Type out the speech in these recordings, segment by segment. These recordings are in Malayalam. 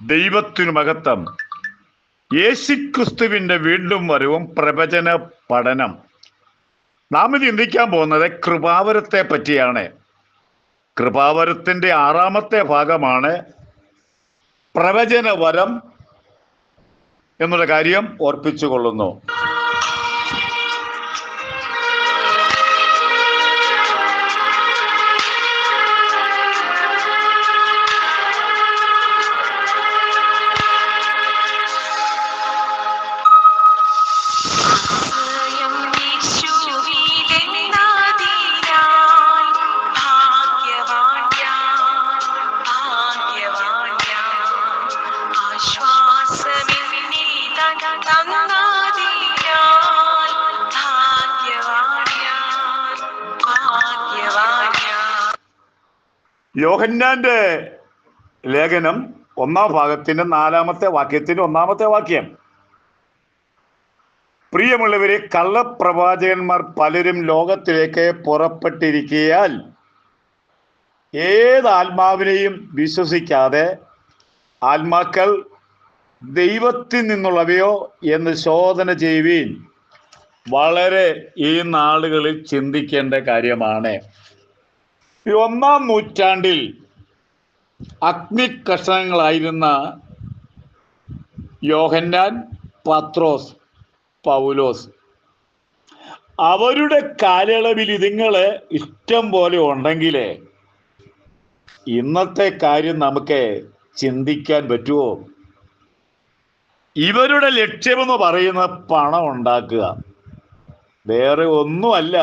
ദൈവത്തിനു മഹത്വം. യേശുക്രിസ്തുവിന്റെ വീണ്ടും വരവും പ്രവചന പഠനം. നാം ഇത് ചിന്തിക്കാൻ പോകുന്നത് കൃപാവരത്തെ പറ്റിയാണ്. കൃപാവരത്തിന്റെ 6ാമത്തെ ഭാഗമാണ് പ്രവചന വരം എന്നുള്ള കാര്യം ഓർപ്പിച്ചുകൊള്ളുന്നു. യോഹന്നാന്റെ ലേഖനം 1-ാം ഭാഗത്തിന്റെ 4-ാമത്തെ വാക്യത്തിന്റെ 1-ാമത്തെ വാക്യം. പ്രിയമുള്ളവരെ, കള്ളപ്രവാചകന്മാർ പലരും ലോകത്തിലേക്ക് പുറപ്പെട്ടിരിക്കയാൽ ഏത് ആത്മാവിനെയും വിശ്വസിക്കാതെ ആത്മാക്കൾ ദൈവത്തിൽ നിന്നുള്ളവയോ എന്ന് ശോധന ചെയ്യുവീൻ. വളരെ ഈ നാളുകളിൽ ചിന്തിക്കേണ്ട കാര്യമാണ്. 1-ാം നൂറ്റാണ്ടിൽ അഗ്നികഷണങ്ങളായിരുന്ന യോഹന്നാൻ, പത്രോസ്, പൗലോസ്, അവരുടെ കാലയളവിൽ ഇതുങ്ങള് ഇഷ്ടം പോലെ ഉണ്ടെങ്കിൽ ഇന്നത്തെ കാര്യം നമുക്ക് ചിന്തിക്കാൻ പറ്റുമോ? ഇവരുടെ ലക്ഷ്യമെന്ന് പറയുന്നത് പണം ഉണ്ടാക്കുക, വേറെ ഒന്നുമല്ല.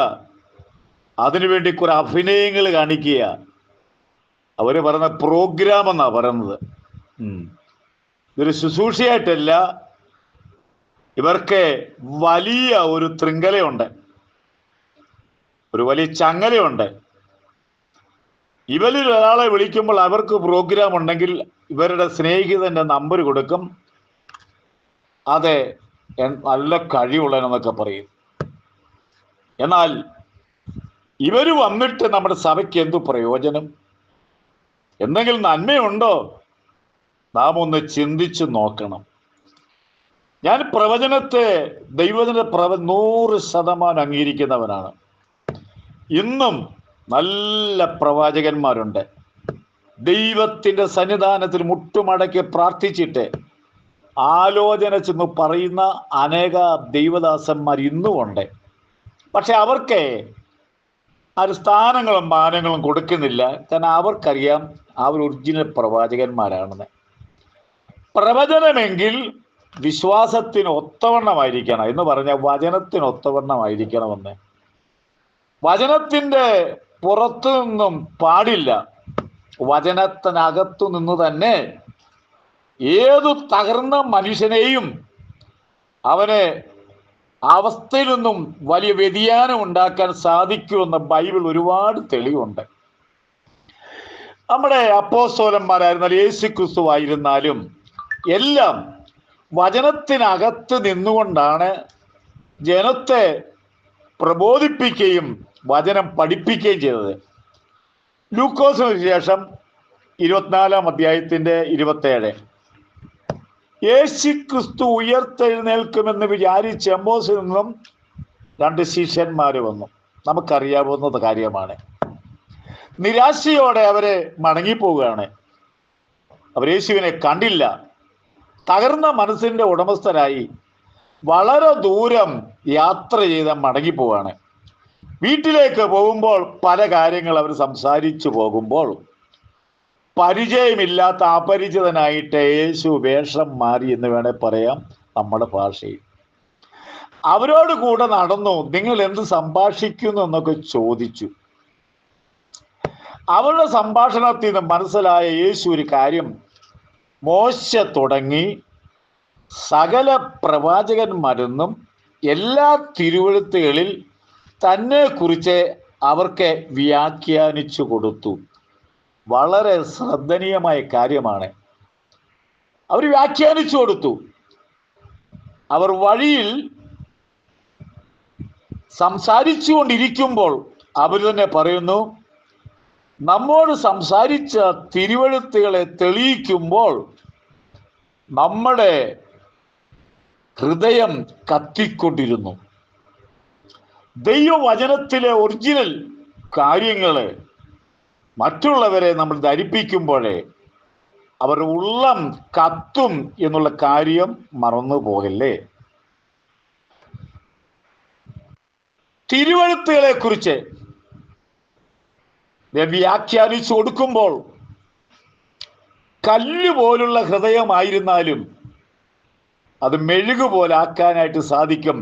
അതിനുവേണ്ടി കുറെ അഭിനയങ്ങൾ കാണിക്കുക. അവര് പറയുന്ന പ്രോഗ്രാം എന്നാ പറയുന്നത്. ഇതൊരു ശുശ്രൂഷയായിട്ടല്ല. ഇവർക്ക് വലിയ ഒരു ശൃംഖലയുണ്ട്, ഒരു വലിയ ചങ്ങലയുണ്ട്. ഇവരിൽ ഒരാളെ വിളിക്കുമ്പോൾ അവർക്ക് പ്രോഗ്രാം ഉണ്ടെങ്കിൽ ഇവരുടെ സ്നേഹിതന്റെ നമ്പർ കൊടുക്കും. അതെ, നല്ല കഴിവുള്ളതെന്നൊക്കെ പറയും. എന്നാൽ ഇവര് വന്നിട്ട് നമ്മുടെ സഭയ്ക്ക് എന്തു പ്രയോജനം? എന്തെങ്കിലും നന്മയുണ്ടോ? നാം ഒന്ന് ചിന്തിച്ചു നോക്കണം. ഞാൻ പ്രവചനത്തെ, ദൈവത്തിന്റെ 100% അംഗീകരിക്കുന്നവനാണ്. ഇന്നും നല്ല പ്രവാചകന്മാരുണ്ട്. ദൈവത്തിന്റെ സന്നിധാനത്തിൽ മുട്ടുമടക്കി പ്രാർത്ഥിച്ചിട്ട് ആലോചന ചെന്ന് പറയുന്ന അനേക ദൈവദാസന്മാർ ഇന്നുമുണ്ട്. പക്ഷെ അവർക്ക് ആ സ്ഥാനങ്ങളും മാനങ്ങളും കൊടുക്കുന്നില്ല. കാരണം അവർക്കറിയാം അവർ ഒറിജിനൽ പ്രവാചകന്മാരാണെന്ന്. പ്രവചനമെങ്കിൽ വിശ്വാസത്തിന് ഒത്തവണ്ണമായിരിക്കണം എന്ന് പറഞ്ഞാൽ വചനത്തിന് ഒത്തവണ്ണമായിരിക്കണമെന്ന്. വചനത്തിന്റെ പുറത്തു നിന്നും പാടില്ല, വചനത്തിനകത്തു നിന്ന് തന്നെ ഏതു തകർന്ന മനുഷ്യനെയും അവനെ അവസ്ഥയിൽ നിന്നും വലിയ വ്യതിയാനം ഉണ്ടാക്കാൻ സാധിക്കുമെന്ന് ബൈബിൾ ഒരുപാട് തെളിവുണ്ട്. നമ്മുടെ അപ്പോസ്തലന്മാരായിരുന്നാലും യേശുക്രിസ്തു ആയിരുന്നാലും എല്ലാം വചനത്തിനകത്ത് നിന്നുകൊണ്ടാണ് ജനത്തെ പ്രബോധിപ്പിക്കുകയും വചനം പഠിപ്പിക്കുകയും ചെയ്തത്. ലൂക്കോസിന് ശേഷം 24-ാം അധ്യായത്തിന്റെ 27, യേശുക്രിസ്തു ഉയർത്തെഴുന്നേൽക്കുമെന്ന് വിചാരിച്ച് എമ്മോസിൽ നിന്നും 2 ശിഷ്യന്മാര് വന്നു. നമുക്കറിയാവുന്നത് കാര്യമാണ്. നിരാശയോടെ അവരെ മടങ്ങിപ്പോവുകയാണ്. അവർ യേശുവിനെ കണ്ടില്ല. തകർന്ന മനസ്സിന്റെ ഉടമസ്ഥരായി വളരെ ദൂരം യാത്ര ചെയ്ത് മടങ്ങിപ്പോവാണ്. വീട്ടിലേക്ക് പോകുമ്പോൾ പല കാര്യങ്ങൾ അവർ സംസാരിച്ചു പോകുമ്പോൾ പരിചയമില്ലാത്ത അപരിചിതനായിട്ട് യേശു വേഷം മാറി എന്ന് വേണേൽ പറയാം നമ്മുടെ ഭാഷയിൽ. അവരോട് കൂടെ നടന്നു. നിങ്ങൾ എന്ത് സംഭാഷിക്കുന്നു എന്നൊക്കെ ചോദിച്ചു. അവരുടെ സംഭാഷണത്തിൽ നിന്ന് മനസ്സിലായ യേശു ഒരു കാര്യം, മോശ തുടങ്ങി സകല പ്രവാചകന്മാരെന്നും എല്ലാ തിരുവെഴുത്തുകളിൽ തന്നെ കുറിച്ച് അവർക്ക് വ്യാഖ്യാനിച്ചു കൊടുത്തു. വളരെ ശ്രദ്ധനീയമായ കാര്യമാണ്. അവർ വ്യാഖ്യാനിച്ചു കൊടുത്തു. അവർ വഴിയിൽ സംസാരിച്ചു കൊണ്ടിരിക്കുമ്പോൾ അവർ തന്നെ പറയുന്നു, നമ്മോട് സംസാരിച്ച തിരുവെഴുത്തുകളെ തെളിയിക്കുമ്പോൾ നമ്മുടെ ഹൃദയം കത്തിക്കൊണ്ടിരുന്നു. ദൈവവചനത്തിലെ ഒറിജിനൽ കാര്യങ്ങള് മറ്റുള്ളവരെ നമ്മൾ ധരിപ്പിക്കുമ്പോഴേ അവരുടെ ഉള്ളം കത്തും എന്നുള്ള കാര്യം മറന്നു പോകല്ലേ. തിരുവെഴുത്തുകളെ കുറിച്ച് വ്യാഖ്യാനിച്ചു കൊടുക്കുമ്പോൾ കല്ല് പോലുള്ള ഹൃദയമായിരുന്നാലും അത് മെഴുകുപോലെ ആക്കാനായിട്ട് സാധിക്കും.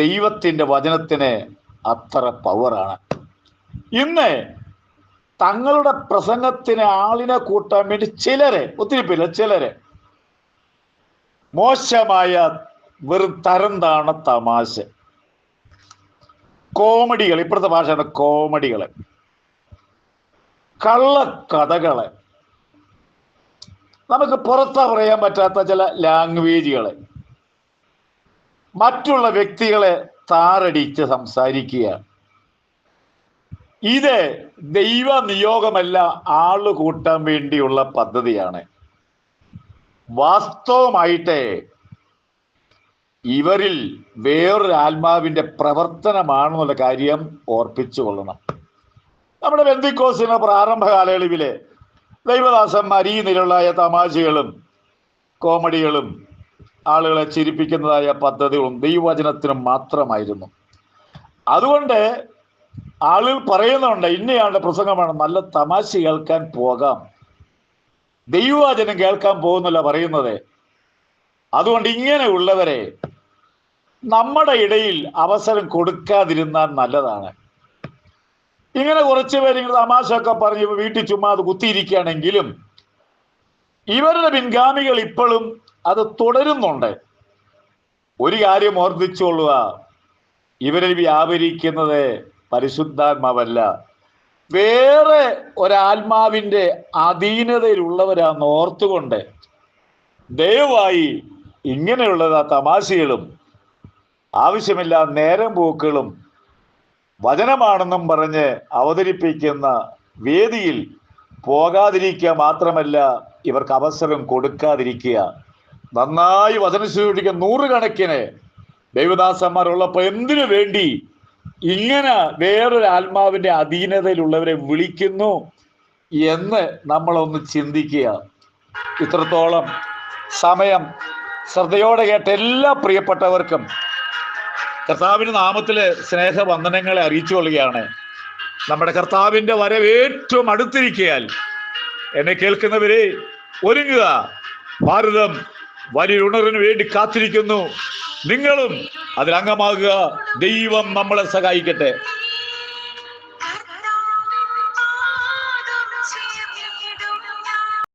ദൈവത്തിൻ്റെ വചനത്തിന് അത്ര പവറാണ്. ഇന്ന് തങ്ങളുടെ പ്രസംഗത്തിന് ആളിനെ കൂട്ടാൻ വേണ്ടി ചിലരെ, ഒത്തിരി പേര്, ചിലരെ മോശമായ വെറും തരംതാണ തമാശ, കോമഡികൾ, ഇപ്പോഴത്തെ ഭാഷയാണ് കോമഡികള്, കള്ളക്കഥകള്, നമുക്ക് പുറത്താ പറയാൻ പറ്റാത്ത ചില ലാംഗ്വേജുകള്, മറ്റുള്ള വ്യക്തികളെ താറടിച്ച് സംസാരിക്കുക. ഇത് ദൈവ നിയോഗമല്ല, ആള് കൂട്ടാൻ വേണ്ടിയുള്ള പദ്ധതിയാണ്. വാസ്തവമായിട്ട് ഇവരിൽ വേറൊരു ആത്മാവിന്റെ പ്രവർത്തനമാണെന്നുള്ള കാര്യം ഓർപ്പിച്ചു കൊള്ളണം. നമ്മുടെ പെന്തിക്കോസ്തിന്റെ പ്രാരംഭ കാലയളവില് ദൈവദാസന്മാർ ഈ നിലയിലായ തമാശകളും കോമഡികളും ആളുകളെ ചിരിപ്പിക്കുന്നതായ പദ്ധതികളും ദൈവവചനത്തിനും മാത്രമായിരുന്നു. അതുകൊണ്ട് ആളുകൾ പറയുന്നുണ്ട്, ഇന്നയാളുടെ പ്രസംഗമാണ്, നല്ല തമാശ കേൾക്കാൻ പോകാം, ദൈവവചനം കേൾക്കാൻ പോകുന്നല്ല പറയുന്നത്. അതുകൊണ്ട് ഇങ്ങനെയുള്ളവരെ നമ്മുടെ ഇടയിൽ അവസരം കൊടുക്കാതിരുന്നാൽ നല്ലതാണ്. ഇങ്ങനെ കുറച്ച് പേര് ഇങ്ങനെ തമാശ ഒക്കെ പറഞ്ഞ് വീട്ടിൽ ചുമ്മാ അത് കുത്തിയിരിക്കുകയാണെങ്കിലും ഇവരുടെ പിൻഗാമികൾ ഇപ്പോഴും അത് തുടരുന്നുണ്ട്. ഒരു കാര്യം ഓർമ്മിച്ചുകൊള്ളുക, ഇവരിൽ വ്യാപരിക്കുന്നത് പരിശുദ്ധാത്മാവല്ല, വേറെ ഒരാത്മാവിൻ്റെ അധീനതയിലുള്ളവരാന്ന് ഓർത്തുകൊണ്ട് ദയവായി ഇങ്ങനെയുള്ളത് തമാശകളും ആവശ്യമില്ല നേരം പോക്കുകളും വചനമാണെന്നും പറഞ്ഞ് അവതരിപ്പിക്കുന്ന വേദിയിൽ പോകാതിരിക്കുക മാത്രമല്ല, ഇവർക്ക് അവസരം കൊടുക്കാതിരിക്കുക. നന്നായി വചനം സ്വീകരിക്കുന്ന നൂറുകണക്കിന് ദൈവദാസന്മാരുള്ളപ്പോൾ എന്തിനു വേണ്ടി ഇങ്ങനെ വേറൊരു ആത്മാവിന്റെ അധീനതയിലുള്ളവരെ വിളിക്കുന്നു എന്ന് നമ്മളൊന്ന് ചിന്തിക്കുക. ഇത്രത്തോളം സമയം ശ്രദ്ധയോടെ കേട്ട എല്ലാ പ്രിയപ്പെട്ടവർക്കും കർത്താവിന്റെ നാമത്തിലെ സ്നേഹവന്ദനങ്ങളെ അറിയിച്ചു കൊള്ളുകയാണ്. നമ്മുടെ കർത്താവിന്റെ വരവ് ഏറ്റവും അടുത്തിരിക്കയാൽ എന്നെ കേൾക്കുന്നവരെ ഒരുങ്ങുക. ഭാരതം വലിയുണർവിന് വേണ്ടി കാത്തിരിക്കുന്നു. നിങ്ങളും അതിലംഗമാകുക. ദൈവം നമ്മളെ സഹായിക്കട്ടെ.